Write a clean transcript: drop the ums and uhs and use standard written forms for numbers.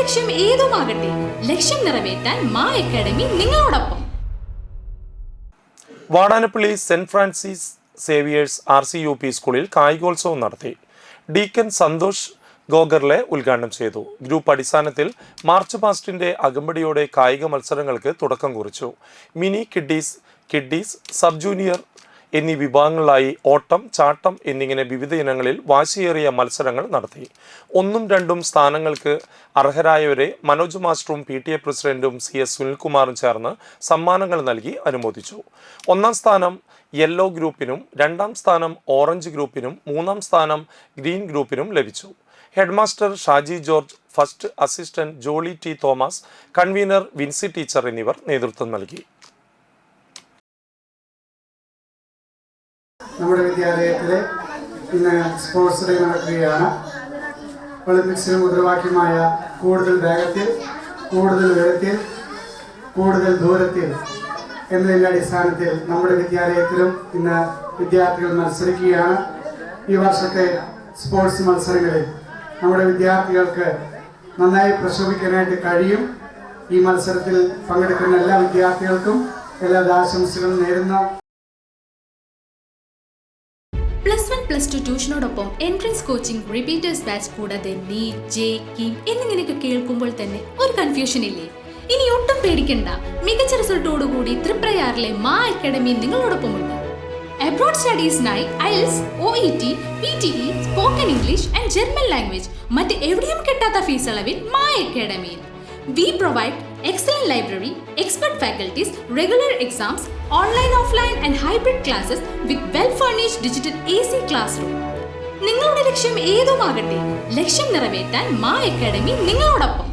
ലക്ഷ്യം ഏതുമാകട്ടെ, ലക്ഷ്യം നിറവേറ്റാൻ മാ അക്കാഡമി നിങ്ങളോടൊപ്പം. Vadanappally saint Francis Xavier's RCUP സ്കൂളിൽ കായികോത്സവം നടത്തി. ഡീക്കൻ സന്തോഷ് ഗോഗർലെ ഉദ്ഘാടനം ചെയ്തു. ഗ്രൂപ്പ് അടിസ്ഥാനത്തിൽ മാർച്ച് പാസ്റ്റിന്റെ അകമ്പടിയോടെ കായിക മത്സരങ്ങൾക്ക് തുടക്കം കുറിച്ചു. മിനി കിഡ്ഡീസ്, സബ് ജൂനിയർ എന്നീ വിഭാഗങ്ങളിലായി ഓട്ടം, ചാട്ടം എന്നിങ്ങനെ വിവിധ ഇനങ്ങളിൽ വാശിയേറിയ മത്സരങ്ങൾ നടത്തി. 1ഉം 2ഉം സ്ഥാനങ്ങൾക്ക് അർഹരായവരെ മനോജ് മാസ്റ്ററും PTA പ്രസിഡന്റും CS സുനിൽകുമാറും ചേർന്ന് സമ്മാനങ്ങൾ നൽകി അനുമോദിച്ചു. 1ാം സ്ഥാനം യെല്ലോ ഗ്രൂപ്പിനും, 2ാം സ്ഥാനം ഓറഞ്ച് ഗ്രൂപ്പിനും, 3ാം സ്ഥാനം ഗ്രീൻ ഗ്രൂപ്പിനും ലഭിച്ചു. Headmaster Shaji George, first assistant Jolly T. Thomas, convener Vincy teacher എന്നിവർ നേതൃത്വം നൽകി. നമ്മുടെ വിദ്യാലയത്തിൽ ഇന്ന് സ്പോർട്സ് ഡേ നടക്കുകയാണ്. ഒളിമ്പിക്സിന് മുദ്രാവാക്യമായ കൂടുതൽ വേഗത്തിൽ, കൂടുതൽ ഉയരത്തിൽ, കൂടുതൽ ദൂരത്തിൽ എന്നതിൻ്റെ അടിസ്ഥാനത്തിൽ നമ്മുടെ വിദ്യാലയത്തിലും ഇന്ന് വിദ്യാർത്ഥികൾ മത്സരിക്കുകയാണ്. ഈ വർഷത്തെ സ്പോർട്സ് മത്സരങ്ങളിൽ നമ്മുടെ വിദ്യാർത്ഥികൾക്ക് നന്നായി പ്രശോഭിക്കാനായിട്ട് കഴിയും. ഈ മത്സരത്തിൽ പങ്കെടുക്കുന്ന എല്ലാ വിദ്യാർത്ഥികൾക്കും എല്ലാ ആശംസകളും നേരുന്നു. +1, +2 ട്യൂഷനോടൊപ്പം എൻട്രൻസ് കോച്ചിങ്, റിപ്പീറ്റേഴ്സ് ബാച്ച് കൂടാതെ നീറ്റ്, JEE എന്നിങ്ങനെയൊക്കെ കേൾക്കുമ്പോൾ തന്നെ ഒരു കൺഫ്യൂഷൻ ഇല്ലേ? ഇനി ഒട്ടും പേടിക്കണ്ട. മികച്ച റിസൾട്ടോടുകൂടി തൃപ്രയാറിലെ മാ അക്കാഡമി നിങ്ങളോടൊപ്പമുണ്ട്. അബ്രോഡ് സ്റ്റഡീസിനായി IELTS, OET, PTE, spoken English and German language മറ്റ് എവിടെയും കിട്ടാത്ത ഫീസ് അളവിൽ മാ അക്കാഡമിയിൽ. We provide excellent library, expert faculties, regular exams, online, offline and hybrid classes with well-furnished digital AC classroom. നിങ്ങളുടെ ലക്ഷ്യം ഏതുമാകട്ടെ, ലക്ഷ്യം നിറവേറ്റാൻ മാ അക്കാഡമി നിങ്ങളോടൊപ്പം.